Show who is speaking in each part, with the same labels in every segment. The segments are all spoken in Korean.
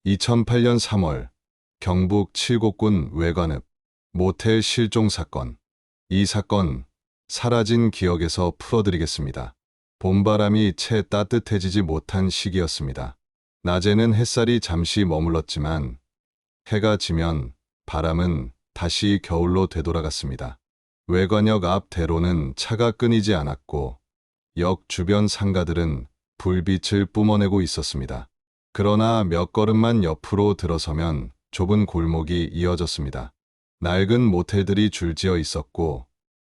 Speaker 1: 2008년 3월 경북 칠곡군 외관읍 모텔 실종 사건. 이 사건 사라진 기억에서 풀어드리겠습니다. 봄바람이 채 따뜻해지지 못한 시기였습니다. 낮에는 햇살이 잠시 머물렀지만 해가 지면 바람은 다시 겨울로 되돌아갔습니다. 외관역 앞 대로는 차가 끊이지 않았고 역 주변 상가들은 불빛을 뿜어내고 있었습니다. 그러나 몇 걸음만 옆으로 들어서면 좁은 골목이 이어졌습니다. 낡은 모텔들이 줄지어 있었고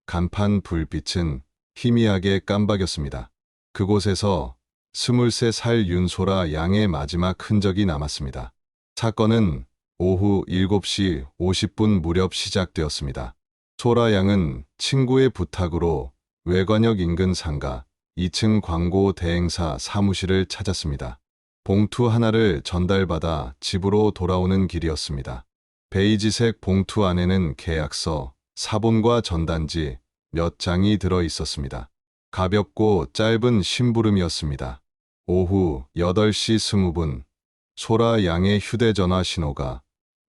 Speaker 1: 간판 불빛은 희미하게 깜박였습니다. 그곳에서 23살 윤소라 양의 마지막 흔적이 남았습니다. 사건은 오후 7시 50분 무렵 시작되었습니다. 소라 양은 친구의 부탁으로 외관역 인근 상가 2층 광고 대행사 사무실을 찾았습니다. 봉투 하나를 전달받아 집으로 돌아오는 길이었습니다. 베이지색 봉투 안에는 계약서, 사본과 전단지 몇 장이 들어 있었습니다. 가볍고 짧은 심부름이었습니다. 오후 8시 20분, 소라 양의 휴대전화 신호가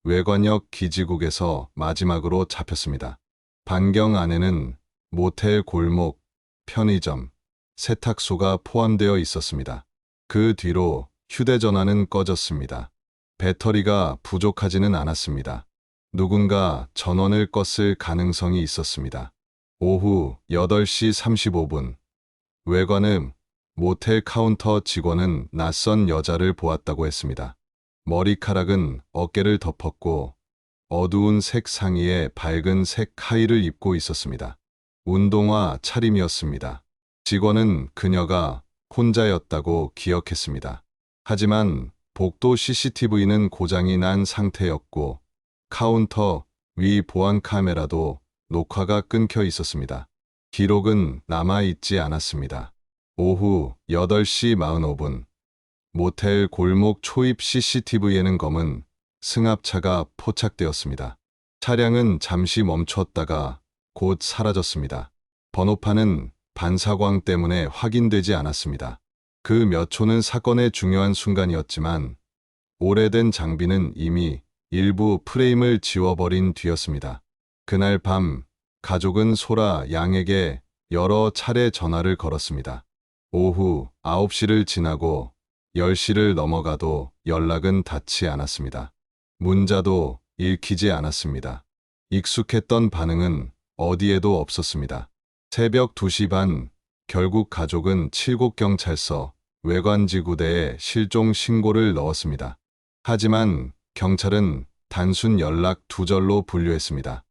Speaker 1: 외관역 기지국에서 마지막으로 잡혔습니다. 반경 안에는 모텔 골목, 편의점, 세탁소가 포함되어 있었습니다. 그 뒤로 휴대전화는 꺼졌습니다. 배터리가 부족하지는 않았습니다. 누군가 전원을 껐을 가능성이 있었습니다. 오후 8시 35분, 외관읍 모텔 카운터 직원은 낯선 여자를 보았다고 했습니다. 머리카락은 어깨를 덮었고 어두운 색 상의에 밝은 색 하의를 입고 있었습니다. 운동화 차림이었습니다. 직원은 그녀가 혼자였다고 기억했습니다. 하지만 복도 CCTV는 고장이 난 상태였고 카운터 위 보안 카메라도 녹화가 끊겨 있었습니다. 기록은 남아있지 않았습니다. 오후 8시 45분, 모텔 골목 초입 CCTV에는 검은 승합차가 포착되었습니다. 차량은 잠시 멈췄다가 곧 사라졌습니다. 번호판은 반사광 때문에 확인되지 않았습니다. 그 몇 초는 사건의 중요한 순간이었지만 오래된 장비는 이미 일부 프레임을 지워버린 뒤였습니다. 그날 밤 가족은 소라 양에게 여러 차례 전화를 걸었습니다. 오후 9시를 지나고 10시를 넘어가도 연락은 닿지 않았습니다. 문자도 읽히지 않았습니다. 익숙했던 반응은 어디에도 없었습니다. 새벽 2시 반, 결국 가족은 칠곡경찰서 외관지구대에 실종 신고를 넣었습니다. 하지만 경찰은 단순 연락 두절로 분류했습니다.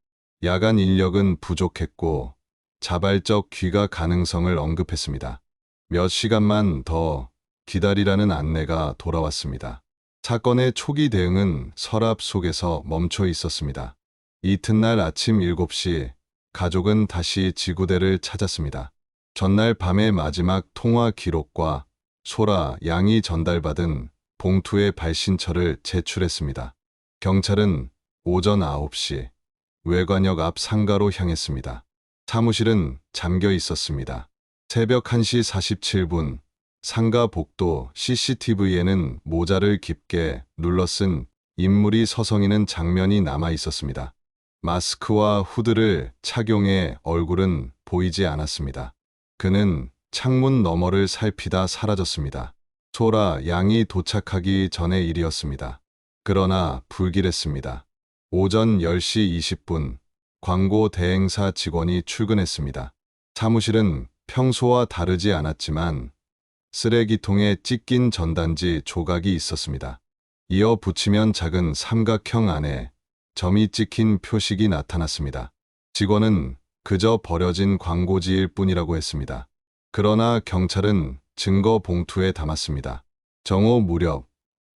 Speaker 1: 야간 인력은 부족했고 자발적 귀가 가능성을 언급했습니다. 몇 시간만 더 기다리라는 안내가 돌아왔습니다. 사건의 초기 대응은 서랍 속에서 멈춰 있었습니다. 이튿날 아침 7시, 가족은 다시 지구대를 찾았습니다. 전날 밤의 마지막 통화 기록과 소라 양이 전달받은 봉투의 발신처를 제출했습니다. 경찰은 오전 9시 외관역 앞 상가로 향했습니다. 사무실은 잠겨 있었습니다. 새벽 1시 47분 상가 복도 CCTV에는 모자를 깊게 눌러쓴 인물이 서성이는 장면이 남아 있었습니다. 마스크와 후드를 착용해 얼굴은 보이지 않았습니다. 그는 창문 너머를 살피다 사라졌습니다. 소라 양이 도착하기 전의 일이었습니다. 그러나 불길했습니다. 오전 10시 20분 광고 대행사 직원이 출근했습니다. 사무실은 평소와 다르지 않았지만 쓰레기통에 찢긴 전단지 조각이 있었습니다. 이어 붙이면 작은 삼각형 안에 점이 찍힌 표식이 나타났습니다. 직원은 그저 버려진 광고지일 뿐이라고 했습니다. 그러나 경찰은 증거 봉투에 담았습니다. 정오 무렵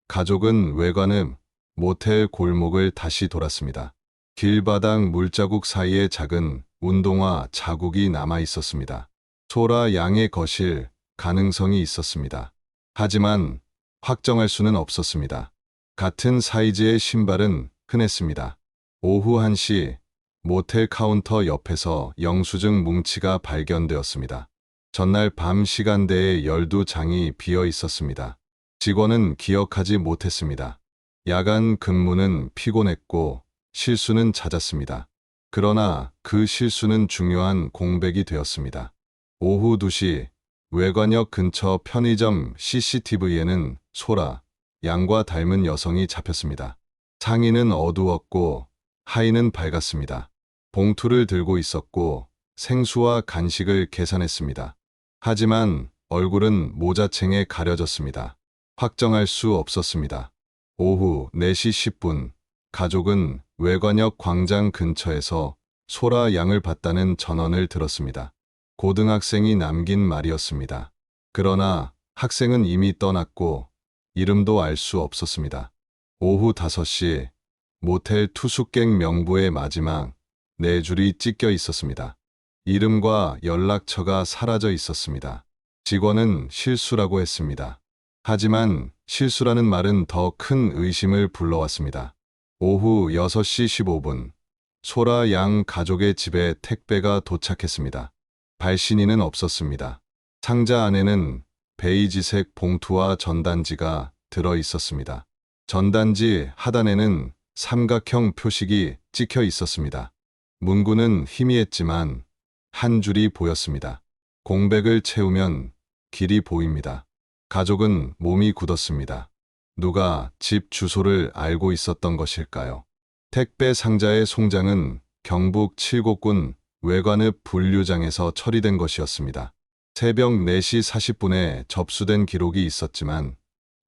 Speaker 1: 가족은 외관읍 모텔 골목을 다시 돌았습니다. 길바닥 물자국 사이에 작은 운동화 자국이 남아 있었습니다. 소라 양의 것일 가능성이 있었습니다. 하지만 확정할 수는 없었습니다. 같은 사이즈의 신발은 흔했습니다. 오후 1시 모텔 카운터 옆에서 영수증 뭉치가 발견되었습니다. 전날 밤 시간대에 12장이 비어 있었습니다. 직원은 기억하지 못했습니다. 야간 근무는 피곤했고 실수는 잦았습니다. 그러나 그 실수는 중요한 공백이 되었습니다. 오후 2시 외관역 근처 편의점 CCTV에는 소라, 양과 닮은 여성이 잡혔습니다. 상의는 어두웠고 하의는 밝았습니다. 봉투를 들고 있었고 생수와 간식을 계산했습니다. 하지만 얼굴은 모자챙에 가려졌습니다. 확정할 수 없었습니다. 오후 4시 10분, 가족은 외관역 광장 근처에서 소라 양을 봤다는 전원을 들었습니다. 고등학생이 남긴 말이었습니다. 그러나 학생은 이미 떠났고 이름도 알 수 없었습니다. 오후 5시, 모텔 투숙객 명부의 마지막 4줄이 찍혀 있었습니다. 이름과 연락처가 사라져 있었습니다. 직원은 실수라고 했습니다. 하지만 실수라는 말은 더 큰 의심을 불러왔습니다. 오후 6시 15분, 소라 양 가족의 집에 택배가 도착했습니다. 발신인은 없었습니다. 상자 안에는 베이지색 봉투와 전단지가 들어 있었습니다. 전단지 하단에는 삼각형 표식이 찍혀 있었습니다. 문구는 희미했지만 한 줄이 보였습니다. 공백을 채우면 길이 보입니다. 가족은 몸이 굳었습니다. 누가 집 주소를 알고 있었던 것일까요? 택배 상자의 송장은 경북 칠곡군 외관읍 분류장에서 처리된 것이었습니다. 새벽 4시 40분에 접수된 기록이 있었지만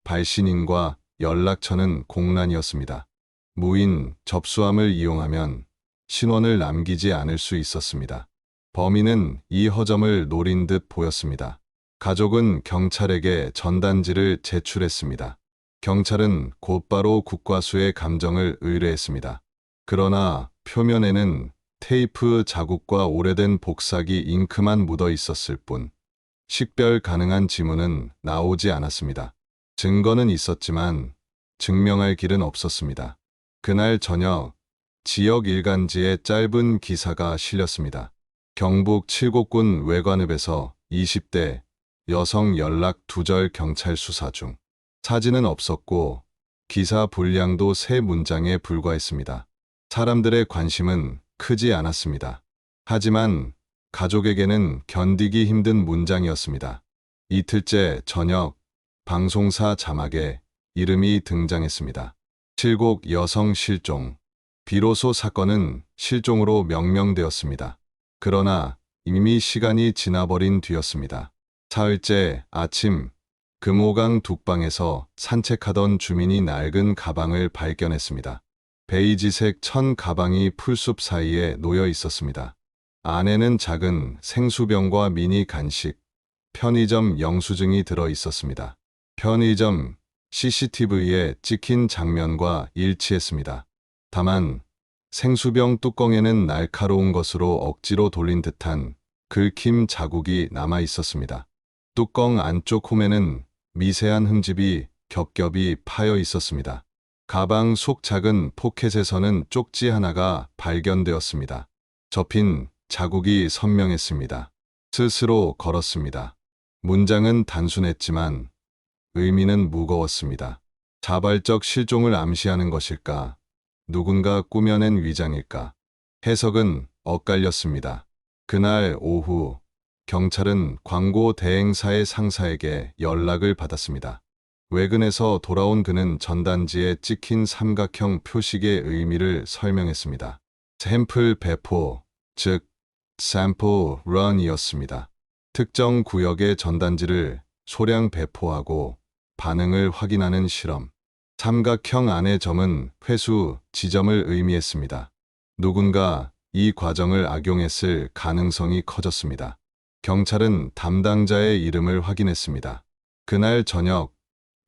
Speaker 1: 발신인과 연락처는 공란이었습니다. 무인 접수함을 이용하면 신원을 남기지 않을 수 있었습니다. 범인은 이 허점을 노린 듯 보였습니다. 가족은 경찰에게 전단지를 제출했습니다. 경찰은 곧바로 국과수의 감정을 의뢰했습니다. 그러나 표면에는 테이프 자국과 오래된 복사기 잉크만 묻어 있었을 뿐 식별 가능한 지문은 나오지 않았습니다. 증거는 있었지만 증명할 길은 없었습니다. 그날 저녁 지역 일간지에 짧은 기사가 실렸습니다. 경북 칠곡군 외관읍에서 20대 여성 연락 두절 경찰 수사 중. 사진은 없었고 기사 분량도 3문장에 불과했습니다. 사람들의 관심은 크지 않았습니다. 하지만 가족에게는 견디기 힘든 문장이었습니다. 이틀째 저녁 방송사 자막에 이름이 등장했습니다. 칠곡 여성 실종. 비로소 사건은 실종으로 명명되었습니다. 그러나 이미 시간이 지나버린 뒤였습니다. 사흘째 아침 금호강 둑방에서 산책하던 주민이 낡은 가방을 발견했습니다. 베이지색 천 가방이 풀숲 사이에 놓여 있었습니다. 안에는 작은 생수병과 미니 간식, 편의점 영수증이 들어 있었습니다. 편의점 CCTV에 찍힌 장면과 일치했습니다. 다만 생수병 뚜껑에는 날카로운 것으로 억지로 돌린 듯한 긁힘 자국이 남아 있었습니다. 뚜껑 안쪽 홈에는 미세한 흠집이 겹겹이 파여 있었습니다. 가방 속 작은 포켓에서는 쪽지 하나가 발견되었습니다. 접힌 자국이 선명했습니다. 스스로 걸었습니다. 문장은 단순했지만 의미는 무거웠습니다. 자발적 실종을 암시하는 것일까? 누군가 꾸며낸 위장일까? 해석은 엇갈렸습니다. 그날 오후 경찰은 광고 대행사의 상사에게 연락을 받았습니다. 외근에서 돌아온 그는 전단지에 찍힌 삼각형 표식의 의미를 설명했습니다. 샘플 배포, 즉 샘플 런이었습니다. 특정 구역의 전단지를 소량 배포하고 반응을 확인하는 실험. 삼각형 안의 점은 회수 지점을 의미했습니다. 누군가 이 과정을 악용했을 가능성이 커졌습니다. 경찰은 담당자의 이름을 확인했습니다. 그날 저녁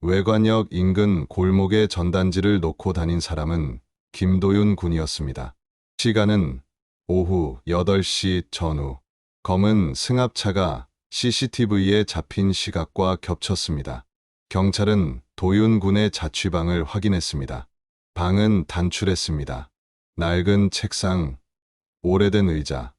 Speaker 1: 외관역 인근 골목에 전단지를 놓고 다닌 사람은 김도윤 군이었습니다. 시간은 오후 8시 전후. 검은 승합차가 CCTV에 잡힌 시각과 겹쳤습니다. 경찰은 도윤 군의 자취방을 확인했습니다. 방은 단출했습니다. 낡은 책상, 오래된 의자,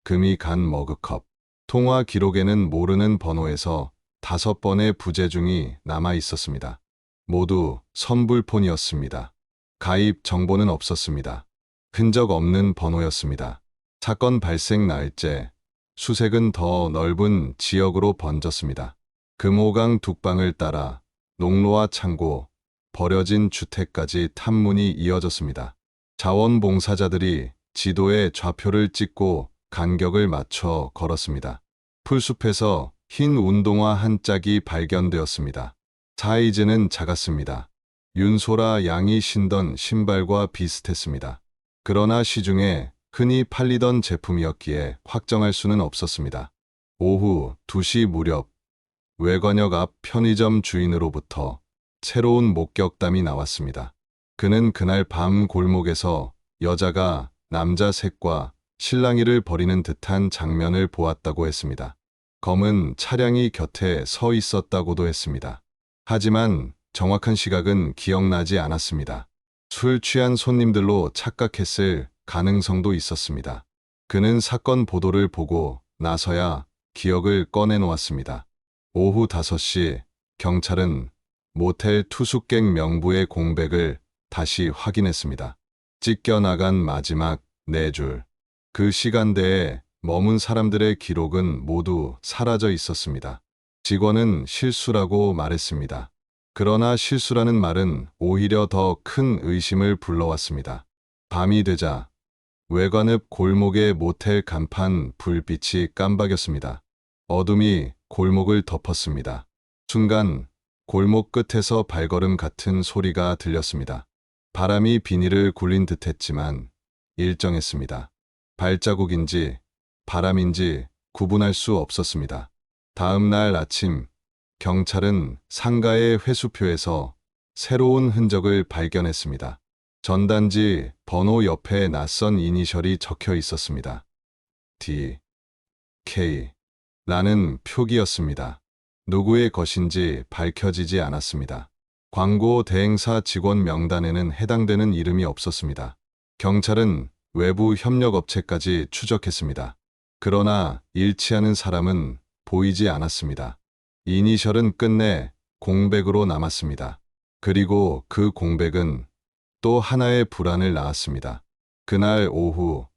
Speaker 1: 금이 간 머그컵. 통화 기록에는 모르는 번호에서 5번의 부재중이 남아 있었습니다. 모두 선불폰이었습니다. 가입 정보는 없었습니다. 흔적 없는 번호였습니다. 사건 발생 날째, 수색은 더 넓은 지역으로 번졌습니다. 금호강 둑방을 따라 농로와 창고, 버려진 주택까지 탐문이 이어졌습니다. 자원봉사자들이 지도에 좌표를 찍고 간격을 맞춰 걸었습니다. 풀숲에서 흰 운동화 한 짝이 발견되었습니다. 사이즈는 작았습니다. 윤소라 양이 신던 신발과 비슷했습니다. 그러나 시중에 흔히 팔리던 제품이었기에 확정할 수는 없었습니다. 오후 2시 무렵 외관역 앞 편의점 주인으로부터 새로운 목격담이 나왔습니다. 그는 그날 밤 골목에서 여자가 남자 셋과 실랑이를 벌이는 듯한 장면을 보았다고 했습니다. 검은 차량이 곁에 서 있었다고도 했습니다. 하지만 정확한 시각은 기억나지 않았습니다. 술 취한 손님들로 착각했을 가능성도 있었습니다. 그는 사건 보도를 보고 나서야 기억을 꺼내놓았습니다. 오후 5시 경찰은 모텔 투숙객 명부의 공백을 다시 확인했습니다. 찢겨나간 마지막 4줄. 그 시간대에 머문 사람들의 기록은 모두 사라져 있었습니다. 직원은 실수라고 말했습니다. 그러나 실수라는 말은 오히려 더 큰 의심을 불러왔습니다. 밤이 되자 외관읍 골목의 모텔 간판 불빛이 깜박였습니다. 어둠이 골목을 덮었습니다. 순간 골목 끝에서 발걸음 같은 소리가 들렸습니다. 바람이 비닐을 굴린 듯했지만 일정했습니다. 발자국인지 바람인지 구분할 수 없었습니다. 다음 날 아침 경찰은 상가의 회수표에서 새로운 흔적을 발견했습니다. 전단지 번호 옆에 낯선 이니셜이 적혀 있었습니다. D, K 라는 표기였습니다. 누구의 것인지 밝혀지지 않았습니다. 광고 대행사 직원 명단에는 해당되는 이름이 없었습니다. 경찰은 외부 협력업체까지 추적했습니다. 그러나 일치하는 사람은 보이지 않았습니다. 이니셜은 끝내 공백으로 남았습니다. 그리고 그 공백은 또 하나의 불안을 낳았습니다. 그날 오후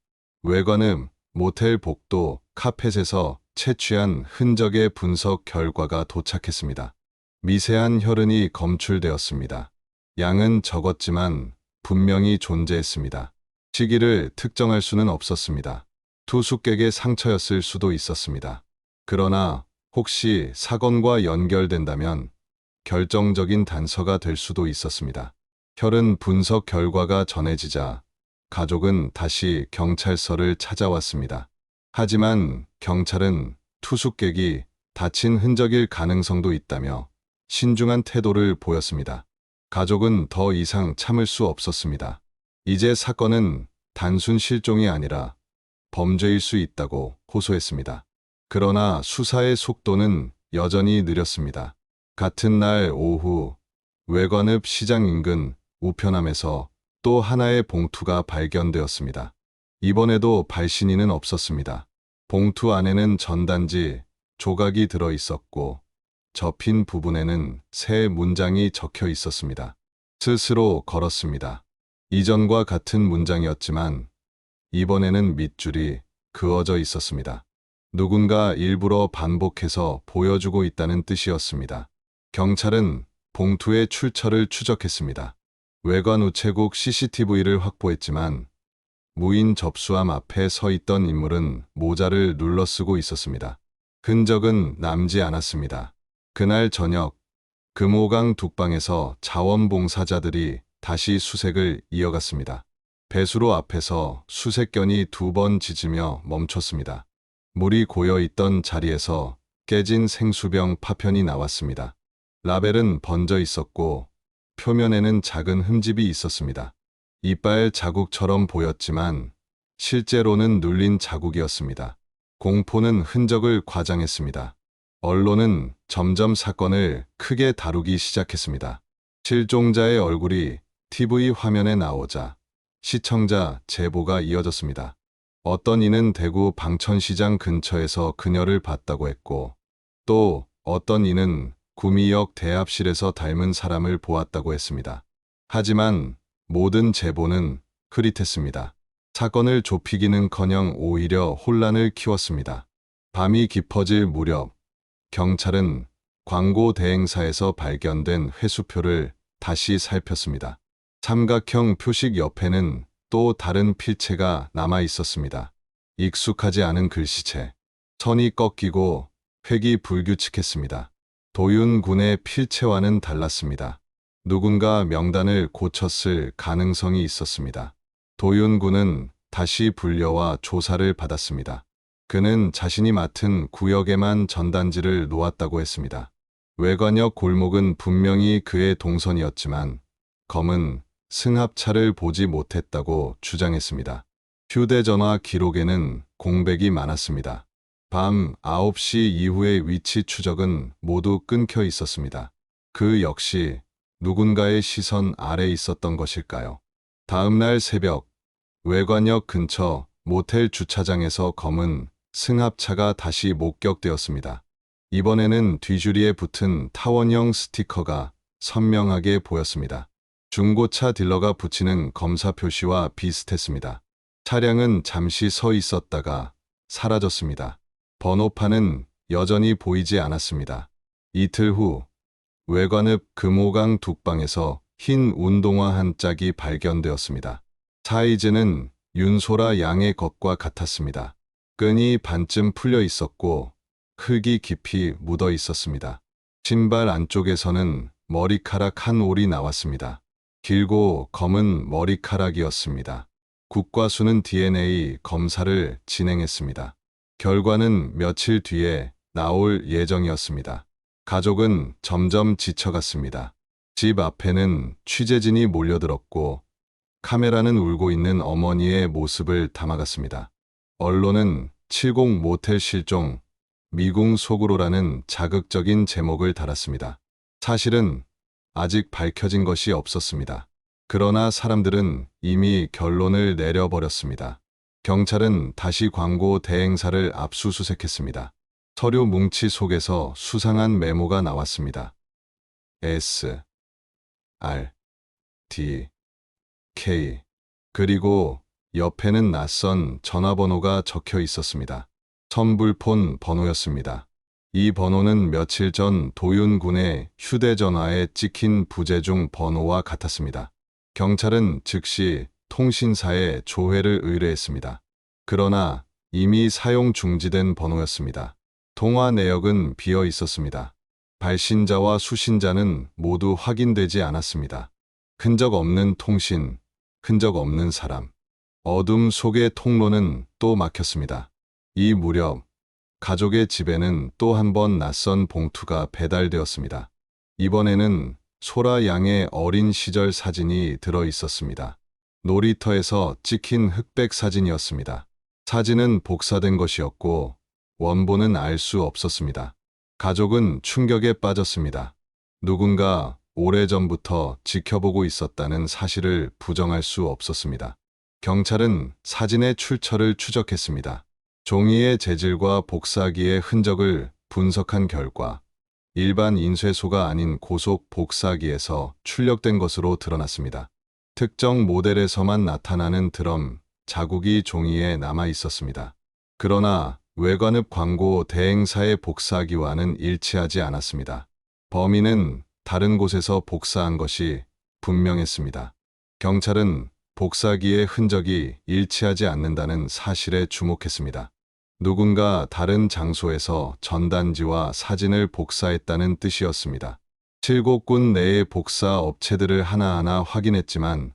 Speaker 1: 외관읍 모텔 복도 카펫에서 채취한 흔적의 분석 결과가 도착했습니다. 미세한 혈흔이 검출되었습니다. 양은 적었지만 분명히 존재했습니다. 시기를 특정할 수는 없었습니다. 투숙객의 상처였을 수도 있었습니다. 그러나 혹시 사건과 연결된다면 결정적인 단서가 될 수도 있었습니다. 혈흔 분석 결과가 전해지자 가족은 다시 경찰서를 찾아왔습니다. 하지만 경찰은 투숙객이 다친 흔적일 가능성도 있다며 신중한 태도를 보였습니다. 가족은 더 이상 참을 수 없었습니다. 이제 사건은 단순 실종이 아니라 범죄일 수 있다고 호소했습니다. 그러나 수사의 속도는 여전히 느렸습니다. 같은 날 오후 외관읍 시장 인근 우편함에서 또 하나의 봉투가 발견되었습니다. 이번에도 발신인은 없었습니다. 봉투 안에는 전단지 조각이 들어 있었고 접힌 부분에는 새 문장이 적혀 있었습니다. 스스로 걸었습니다. 이전과 같은 문장이었지만 이번에는 밑줄이 그어져 있었습니다. 누군가 일부러 반복해서 보여주고 있다는 뜻이었습니다. 경찰은 봉투의 출처를 추적했습니다. 외관 우체국 CCTV를 확보했지만 무인 접수함 앞에 서 있던 인물은 모자를 눌러쓰고 있었습니다. 흔적은 남지 않았습니다. 그날 저녁 금호강 둑방에서 자원봉사자들이 다시 수색을 이어갔습니다. 배수로 앞에서 수색견이 2번 짖으며 멈췄습니다. 물이 고여있던 자리에서 깨진 생수병 파편이 나왔습니다. 라벨은 번져 있었고 표면에는 작은 흠집이 있었습니다. 이빨 자국처럼 보였지만 실제로는 눌린 자국이었습니다. 공포는 흔적을 과장했습니다. 언론은 점점 사건을 크게 다루기 시작했습니다. 실종자의 얼굴이 TV 화면에 나오자 시청자 제보가 이어졌습니다. 어떤 이는 대구 방천시장 근처에서 그녀를 봤다고 했고 또 어떤 이는 구미역 대합실에서 닮은 사람을 보았다고 했습니다. 하지만 모든 제보는 흐릿했습니다. 사건을 좁히기는커녕 오히려 혼란을 키웠습니다. 밤이 깊어질 무렵 경찰은 광고 대행사에서 발견된 회수표를 다시 살폈습니다. 삼각형 표식 옆에는 또 다른 필체가 남아 있었습니다. 익숙하지 않은 글씨체. 선이 꺾이고 획이 불규칙했습니다. 도윤군의 필체와는 달랐습니다. 누군가 명단을 고쳤을 가능성이 있었습니다. 도윤군은 다시 불려와 조사를 받았습니다. 그는 자신이 맡은 구역에만 전단지를 놓았다고 했습니다. 외관역 골목은 분명히 그의 동선이었지만 검은 승합차를 보지 못했다고 주장했습니다. 휴대전화 기록에는 공백이 많았습니다. 밤 9시 이후의 위치 추적은 모두 끊겨 있었습니다. 그 역시 누군가의 시선 아래 있었던 것일까요? 다음 날 새벽, 외관역 근처 모텔 주차장에서 검은 승합차가 다시 목격되었습니다. 이번에는 뒤주리에 붙은 타원형 스티커가 선명하게 보였습니다. 중고차 딜러가 붙이는 검사 표시와 비슷했습니다. 차량은 잠시 서 있었다가 사라졌습니다. 번호판은 여전히 보이지 않았습니다. 이틀 후 외관읍 금호강 둑방에서 흰 운동화 한 짝이 발견되었습니다. 사이즈는 윤소라 양의 것과 같았습니다. 끈이 반쯤 풀려 있었고 흙이 깊이 묻어 있었습니다. 신발 안쪽에서는 머리카락 한 올이 나왔습니다. 길고 검은 머리카락이었습니다. 국과수는 DNA 검사를 진행했습니다. 결과는 며칠 뒤에 나올 예정이었습니다. 가족은 점점 지쳐갔습니다. 집 앞에는 취재진이 몰려들었고 카메라는 울고 있는 어머니의 모습을 담아갔습니다. 언론은 70 모텔 실종, 미궁 속으로라는 자극적인 제목을 달았습니다. 사실은 아직 밝혀진 것이 없었습니다. 그러나 사람들은 이미 결론을 내려버렸습니다. 경찰은 다시 광고 대행사를 압수수색했습니다. 서류 뭉치 속에서 수상한 메모가 나왔습니다. S, R, D, K. 그리고 옆에는 낯선 전화번호가 적혀 있었습니다. 선불폰 번호였습니다. 이 번호는 며칠 전 도윤군의 휴대전화에 찍힌 부재중 번호와 같았습니다. 경찰은 즉시 통신사에 조회를 의뢰했습니다. 그러나 이미 사용 중지된 번호였습니다. 통화 내역은 비어 있었습니다. 발신자와 수신자는 모두 확인되지 않았습니다. 흔적 없는 통신, 흔적 없는 사람. 어둠 속의 통로는 또 막혔습니다. 이 무렵 가족의 집에는 또 한 번 낯선 봉투가 배달되었습니다. 이번에는 소라 양의 어린 시절 사진이 들어 있었습니다. 놀이터에서 찍힌 흑백 사진이었습니다. 사진은 복사된 것이었고 원본은 알 수 없었습니다. 가족은 충격에 빠졌습니다. 누군가 오래전부터 지켜보고 있었다는 사실을 부정할 수 없었습니다. 경찰은 사진의 출처를 추적했습니다. 종이의 재질과 복사기의 흔적을 분석한 결과 일반 인쇄소가 아닌 고속 복사기에서 출력된 것으로 드러났습니다. 특정 모델에서만 나타나는 드럼, 자국이 종이에 남아 있었습니다. 그러나 외관읍 광고 대행사의 복사기와는 일치하지 않았습니다. 범인은 다른 곳에서 복사한 것이 분명했습니다. 경찰은 복사기의 흔적이 일치하지 않는다는 사실에 주목했습니다. 누군가 다른 장소에서 전단지와 사진을 복사했다는 뜻이었습니다. 칠곡군 내의 복사 업체들을 하나하나 확인했지만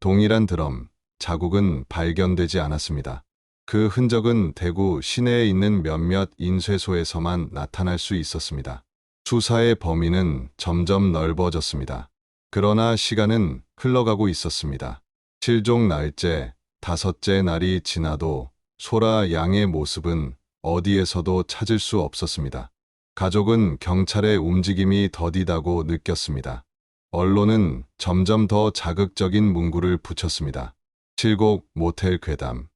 Speaker 1: 동일한 드럼, 자국은 발견되지 않았습니다. 그 흔적은 대구 시내에 있는 몇몇 인쇄소에서만 나타날 수 있었습니다. 수사의 범위는 점점 넓어졌습니다. 그러나 시간은 흘러가고 있었습니다. 실종 날째, 5째 날이 지나도 소라 양의 모습은 어디에서도 찾을 수 없었습니다. 가족은 경찰의 움직임이 더디다고 느꼈습니다. 언론은 점점 더 자극적인 문구를 붙였습니다. 칠곡 모텔 괴담,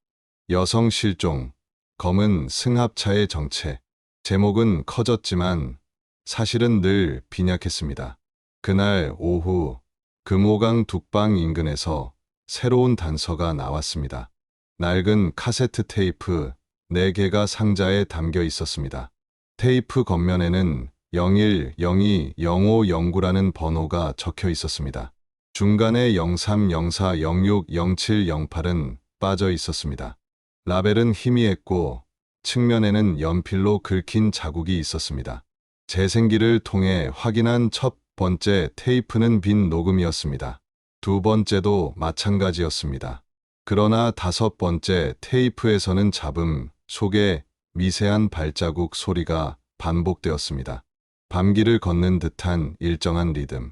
Speaker 1: 여성 실종, 검은 승합차의 정체. 제목은 커졌지만 사실은 늘 빈약했습니다. 그날 오후 금호강 둑방 인근에서 새로운 단서가 나왔습니다. 낡은 카세트 테이프 4개가 상자에 담겨 있었습니다. 테이프 겉면에는 01, 02, 05, 09라는 번호가 적혀 있었습니다. 중간에 03, 04, 06, 07, 08은 빠져 있었습니다. 라벨은 희미했고 측면에는 연필로 긁힌 자국이 있었습니다. 재생기를 통해 확인한 첫 번째 테이프는 빈 녹음이었습니다. 두 번째도 마찬가지였습니다. 그러나 다섯 번째 테이프에서는 잡음 속에 미세한 발자국 소리가 반복되었습니다. 밤길을 걷는 듯한 일정한 리듬.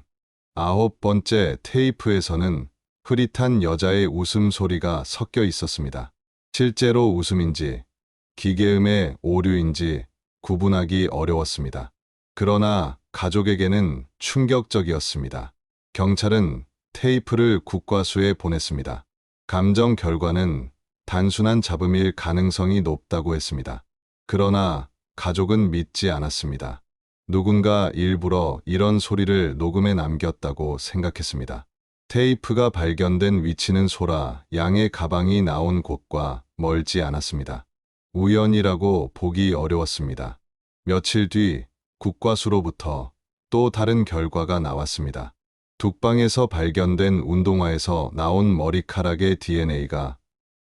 Speaker 1: 아홉 번째 테이프에서는 흐릿한 여자의 웃음소리가 섞여 있었습니다. 실제로 웃음인지 기계음의 오류인지 구분하기 어려웠습니다. 그러나 가족에게는 충격적이었습니다. 경찰은 테이프를 국과수에 보냈습니다. 감정 결과는 단순한 잡음일 가능성이 높다고 했습니다. 그러나 가족은 믿지 않았습니다. 누군가 일부러 이런 소리를 녹음해 남겼다고 생각했습니다. 테이프가 발견된 위치는 소라 양의 가방이 나온 곳과 멀지 않았습니다. 우연이라고 보기 어려웠습니다. 며칠 뒤 국과수로부터 또 다른 결과가 나왔습니다. 둑방에서 발견된 운동화에서 나온 머리카락의 DNA가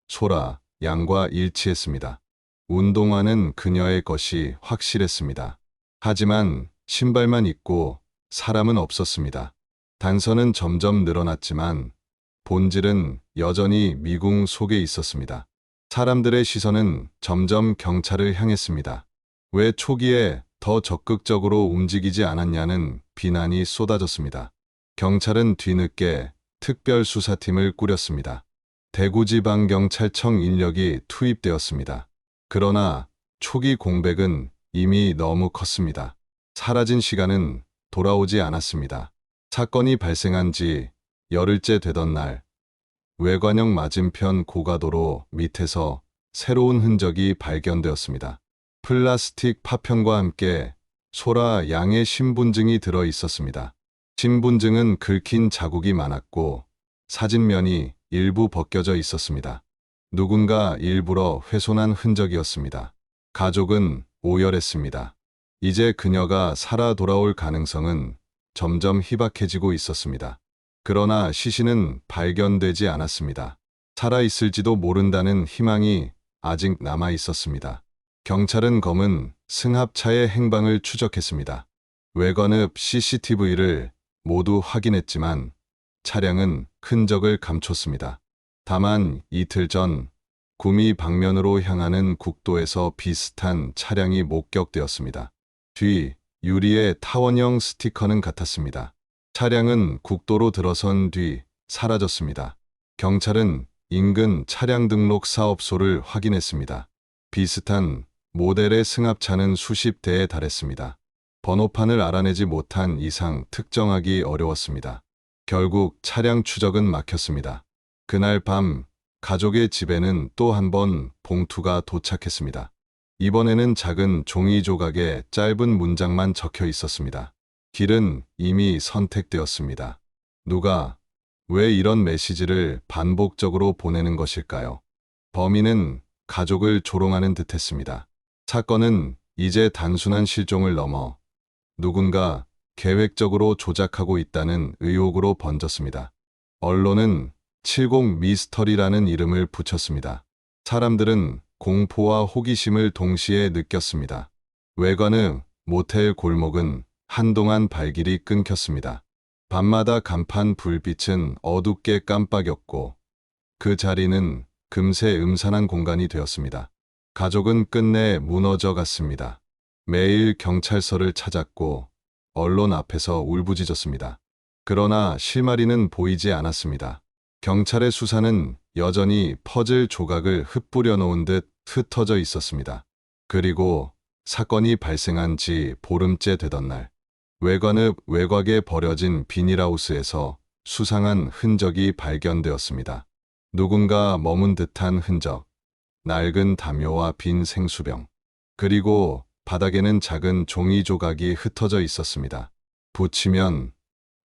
Speaker 1: 소라 양과 일치했습니다. 운동화는 그녀의 것이 확실했습니다. 하지만 신발만 있고 사람은 없었습니다. 단서는 점점 늘어났지만 본질은 여전히 미궁 속에 있었습니다. 사람들의 시선은 점점 경찰을 향했습니다. 왜 초기에 더 적극적으로 움직이지 않았냐는 비난이 쏟아졌습니다. 경찰은 뒤늦게 특별수사팀을 꾸렸습니다. 대구지방경찰청 인력이 투입되었습니다. 그러나 초기 공백은 이미 너무 컸습니다. 사라진 시간은 돌아오지 않았습니다. 사건이 발생한 지 열흘째 되던 날, 외관형 맞은편 고가도로 밑에서 새로운 흔적이 발견되었습니다. 플라스틱 파편과 함께 소라 양의 신분증이 들어 있었습니다. 신분증은 긁힌 자국이 많았고 사진면이 일부 벗겨져 있었습니다. 누군가 일부러 훼손한 흔적이었습니다. 가족은 오열했습니다. 이제 그녀가 살아 돌아올 가능성은 점점 희박해지고 있었습니다. 그러나 시신은 발견되지 않았습니다. 살아있을지도 모른다는 희망이 아직 남아 있었습니다. 경찰은 검은 승합차의 행방을 추적했습니다. 외관읍 CCTV를 모두 확인했지만 차량은 흔적을 감췄습니다. 다만 이틀 전 구미 방면으로 향하는 국도에서 비슷한 차량이 목격되었습니다. 뒤 유리에 타원형 스티커는 같았습니다. 차량은 국도로 들어선 뒤 사라졌습니다. 경찰은 인근 차량 등록 사업소를 확인했습니다. 비슷한 모델의 승합차는 수십 대에 달했습니다. 번호판을 알아내지 못한 이상 특정하기 어려웠습니다. 결국 차량 추적은 막혔습니다. 그날 밤 가족의 집에는 또 한 번 봉투가 도착했습니다. 이번에는 작은 종이 조각에 짧은 문장만 적혀 있었습니다. 길은 이미 선택되었습니다. 누가 왜 이런 메시지를 반복적으로 보내는 것일까요? 범인은 가족을 조롱하는 듯했습니다. 사건은 이제 단순한 실종을 넘어 누군가 계획적으로 조작하고 있다는 의혹으로 번졌습니다. 언론은 70 미스터리라는 이름을 붙였습니다. 사람들은 공포와 호기심을 동시에 느꼈습니다. 외관의 모텔 골목은 한동안 발길이 끊겼습니다. 밤마다 간판 불빛은 어둡게 깜빡였고 그 자리는 금세 음산한 공간이 되었습니다. 가족은 끝내 무너져 갔습니다. 매일 경찰서를 찾았고 언론 앞에서 울부짖었습니다. 그러나 실마리는 보이지 않았습니다. 경찰의 수사는 여전히 퍼즐 조각을 흩뿌려 놓은 듯 흩어져 있었습니다. 그리고 사건이 발생한 지 보름째 되던 날, 외관읍 외곽에 버려진 비닐하우스에서 수상한 흔적이 발견되었습니다. 누군가 머문 듯한 흔적, 낡은 담요와 빈 생수병, 그리고 바닥에는 작은 종이 조각이 흩어져 있었습니다. 붙이면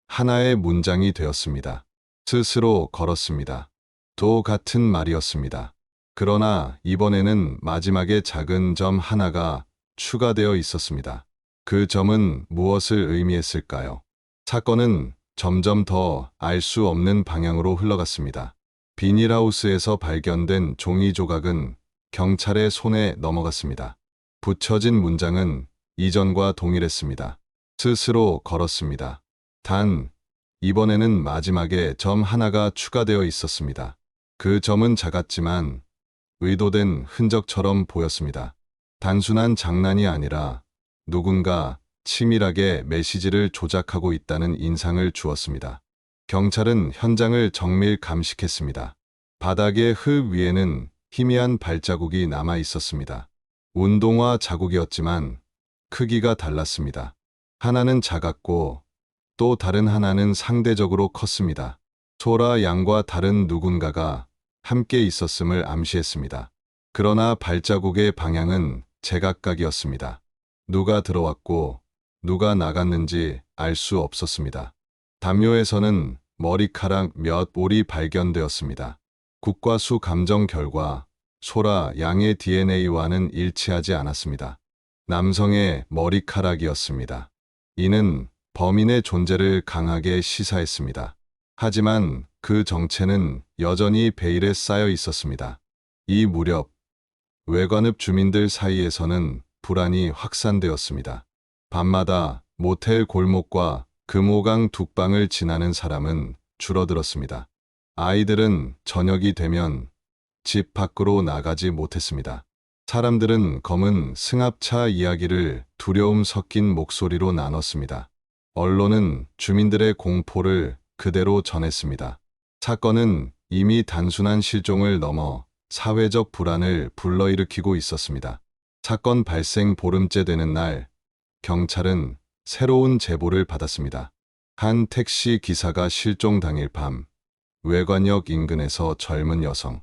Speaker 1: 하나의 문장이 되었습니다. 스스로 걸었습니다. 또 같은 말이었습니다. 그러나 이번에는 마지막에 작은 점 하나가 추가되어 있었습니다. 그 점은 무엇을 의미했을까요? 사건은 점점 더 알 수 없는 방향으로 흘러갔습니다. 비닐하우스에서 발견된 종이 조각은 경찰의 손에 넘어갔습니다. 붙여진 문장은 이전과 동일했습니다. 스스로 걸었습니다. 단, 이번에는 마지막에 점 하나가 추가되어 있었습니다. 그 점은 작았지만 의도된 흔적처럼 보였습니다. 단순한 장난이 아니라 누군가 치밀하게 메시지를 조작하고 있다는 인상을 주었습니다. 경찰은 현장을 정밀 감식했습니다. 바닥의 흙 위에는 희미한 발자국이 남아 있었습니다. 운동화 자국이었지만 크기가 달랐습니다. 하나는 작았고 또 다른 하나는 상대적으로 컸습니다. 소라 양과 다른 누군가가 함께 있었음을 암시했습니다. 그러나 발자국의 방향은 제각각이었습니다. 누가 들어왔고 누가 나갔는지 알 수 없었습니다. 담요에서는 머리카락 몇 올이 발견되었습니다. 국과수 감정 결과 소라 양의 DNA와는 일치하지 않았습니다. 남성의 머리카락이었습니다. 이는 범인의 존재를 강하게 시사했습니다. 하지만 그 정체는 여전히 베일에 쌓여 있었습니다. 이 무렵 외관읍 주민들 사이에서는 불안이 확산되었습니다. 밤마다 모텔 골목과 금호강 둑방을 지나는 사람은 줄어들었습니다. 아이들은 저녁이 되면 집 밖으로 나가지 못했습니다. 사람들은 검은 승합차 이야기를 두려움 섞인 목소리로 나눴습니다. 언론은 주민들의 공포를 그대로 전했습니다. 사건은 이미 단순한 실종을 넘어 사회적 불안을 불러일으키고 있었습니다. 사건 발생 보름째 되는 날, 경찰은 새로운 제보를 받았습니다. 한 택시 기사가 실종 당일 밤, 외관역 인근에서 젊은 여성